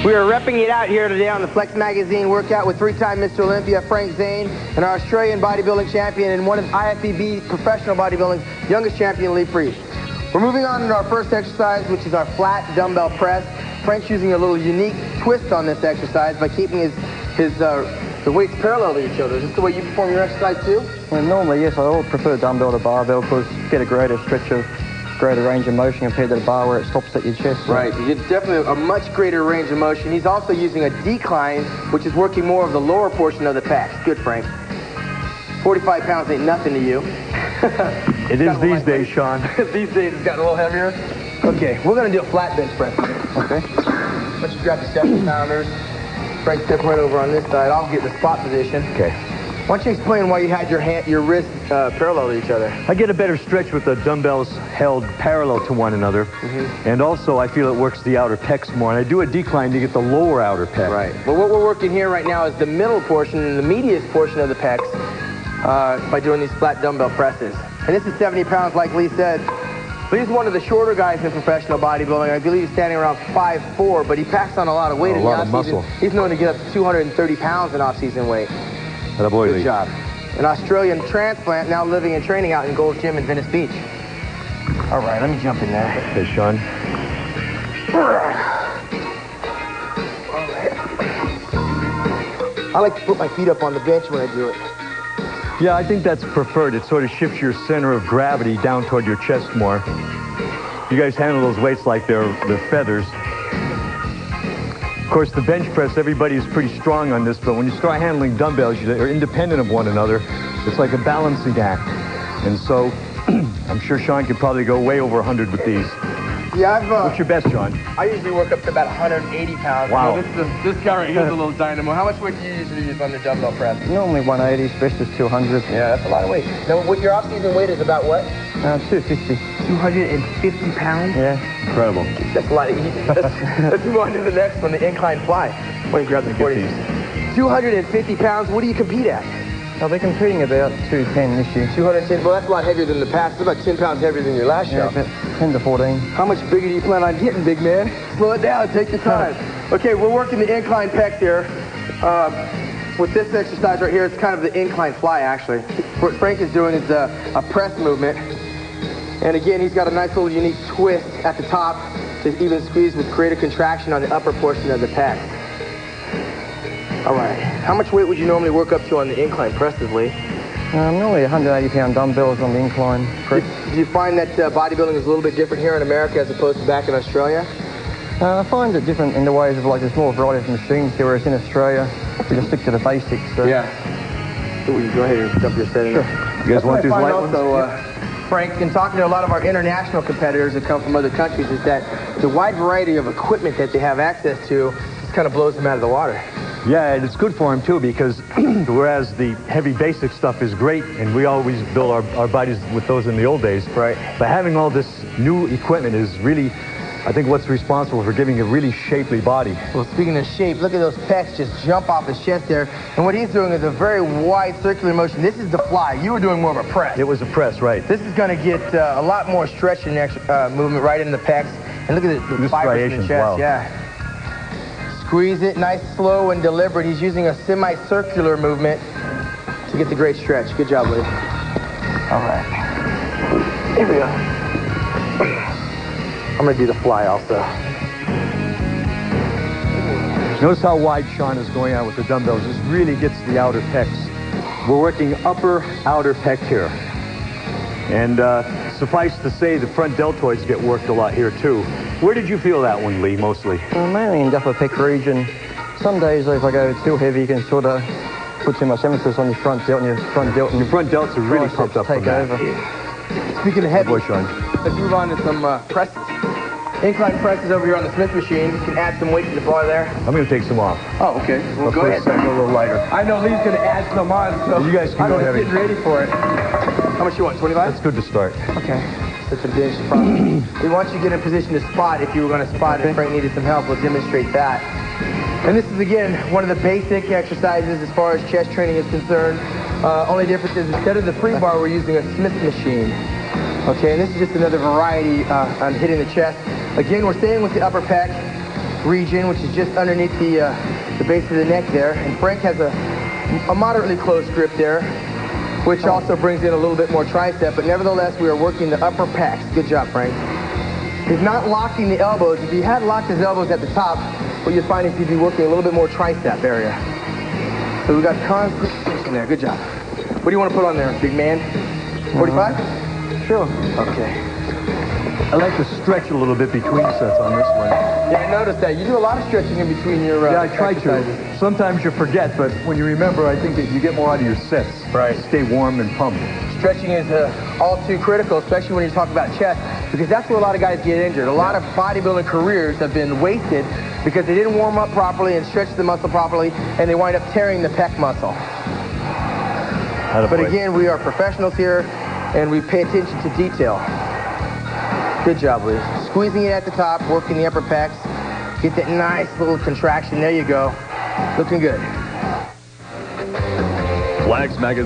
We are repping it out here today on the Flex Magazine workout with three-time Mr. Olympia Frank Zane and our Australian bodybuilding champion and one of IFBB professional bodybuilding's youngest champion, Lee Priest. We're moving on to our first exercise, which is our flat dumbbell press. Frank's using a little unique twist on this exercise by keeping the weights parallel to each other. Is this the way you perform your exercise too? Well, normally, yes. I always prefer dumbbell to barbell because you get a greater stretch of greater range of motion compared to the bar where it stops at your chest. So. Right, you get definitely a much greater range of motion. He's also using a decline, which is working more of the lower portion of the pecs. Good, Frank. 45 pounds ain't nothing to you. It is these days, Sean. These days it's gotten a little heavier. Okay, we're gonna do a flat bench press. Okay. Let's grab the 70-pounders. Frank, step right over on this side. I'll get the spot position. Okay. Why don't you explain why you had your wrists parallel to each other? I get a better stretch with the dumbbells held parallel to one another. And also I feel it works the outer pecs more. And I do a decline to get the lower outer pec. Right. Well, what we're working here right now is the middle portion and the medius portion of the pecs by doing these flat dumbbell presses. And this is 70 pounds, like Lee said. Lee's one of the shorter guys in professional bodybuilding. I believe he's standing around 5'4", but he packs on a lot of weight in the off-season. He's known to get up to 230 pounds in off-season weight. Good job. An Australian transplant now living and training out in Gold's Gym in Venice Beach. All right, let me jump in there. Okay, Sean. I like to put my feet up on the bench when I do it. Yeah, I think that's preferred. It sort of shifts your center of gravity down toward your chest more. You guys handle those weights like they're feathers. Of course, the bench press, everybody is pretty strong on this, but when you start handling dumbbells, they're independent of one another. It's like a balancing act. And so, I'm sure Sean could probably go way over 100 with these. Yeah, What's your best, Sean? I usually work up to about 180 pounds. Wow. You know, this guy right here is a little dynamo. How much weight do you usually use on the dumbbell press? Normally 180, best is 200. Yeah, that's a lot of weight. Now, what your off-season weight is about what? 250. 250 pounds? Yeah. Incredible. That's a lot of eating. Let's move on to the next one, the incline fly. Why don't you grab the 40s? 250 pounds, what do you compete at? I'll be competing about 210 this year. 210, well, that's a lot heavier than the past. It's about 10 pounds heavier than your last show. About 10 to 14. How much bigger do you plan on getting, big man? Slow it down, take your time. Okay, we're working the incline pecs here. With this exercise right here, it's kind of the incline fly, actually. What Frank is doing is a press movement. And again, he's got a nice little unique twist at the top to even squeeze with greater contraction on the upper portion of the pec. All right. How much weight would you normally work up to on the incline presses, Lee? Normally 180-pound dumbbells on the incline press. Do you find that bodybuilding is a little bit different here in America as opposed to back in Australia? I find it different in the ways of, like, there's more variety of machines here, whereas in Australia, we just stick to the basics. So. Yeah. So you go ahead and jump your setting. Sure. You guys want these light ones? Also, Frank, in talking to a lot of our international competitors that come from other countries, is that the wide variety of equipment that they have access to just kind of blows them out of the water. Yeah, and it's good for him, too, because whereas the heavy basic stuff is great, and we always build our bodies with those in the old days, right? But having all this new equipment is really, I think, what's responsible for giving a really shapely body. Well, speaking of shape, look at those pecs just jump off his chest there. And what he's doing is a very wide circular motion. This is the fly. You were doing more of a press. It was a press, right. This is going to get a lot more stretch and movement right in the pecs. And look at the fibers in the chest. Wow. Yeah. Squeeze it, nice, slow, and deliberate. He's using a semicircular movement to get the great stretch. Good job, Lee. All right. Here we go. I'm going to do the fly also. Notice how wide Sean is going out with the dumbbells. This really gets the outer pecs. We're working upper, outer pec here. And suffice to say, the front deltoids get worked a lot here, too. Where did you feel that one, Lee, mostly? Mainly in the upper pec region. Some days, if I go too heavy, you can sort of put too much emphasis on your front delt, and your front delt. Your front delts are really pumped up from that. Speaking of heavy, boy, Sean. Let's move on to some presses. Incline presses over here on the Smith machine. You can add some weight to the bar there. I'm going to take some off. Oh, okay. Well, go ahead. Go a little lighter. I know Lee's going to add some on, so you guys can go heavy. I'm getting ready for it. How much you want, 25? That's good to start. Okay. Such a bench problem. We want you to get in position to spot if you were going to spot and Frank needed some help. We'll demonstrate that. And this is, again, one of the basic exercises as far as chest training is concerned. Only difference is instead of the free bar, we're using a Smith machine. Okay, and this is just another variety on hitting the chest. Again, we're staying with the upper pec. region, which is just underneath the base of the neck there. And Frank has a moderately close grip there, which also brings in a little bit more tricep, but nevertheless, we are working the upper pecs. Good job, Frank. He's not locking the elbows. If he had locked his elbows at the top, what you'd find is he'd be working a little bit more tricep area. So we got constant tension there. Good job. What do you want to put on there, big man? 45? Sure. Okay. I like to stretch a little bit between sets on this one. Yeah, I noticed that. You do a lot of stretching in between your Yeah, I try exercises. to. Sometimes you forget, but when you remember, I think that you get more out of your sets. Right. Stay warm and pumped. Stretching is all too critical, especially when you talk about chest, because that's where a lot of guys get injured. A lot of bodybuilding careers have been wasted because they didn't warm up properly and stretch the muscle properly, and they wind up tearing the pec muscle. But again, we are professionals here, and we pay attention to detail. Good job, Lee. Squeezing it at the top, working the upper pecs. Get that nice little contraction. There you go. Looking good. Flags Magazine.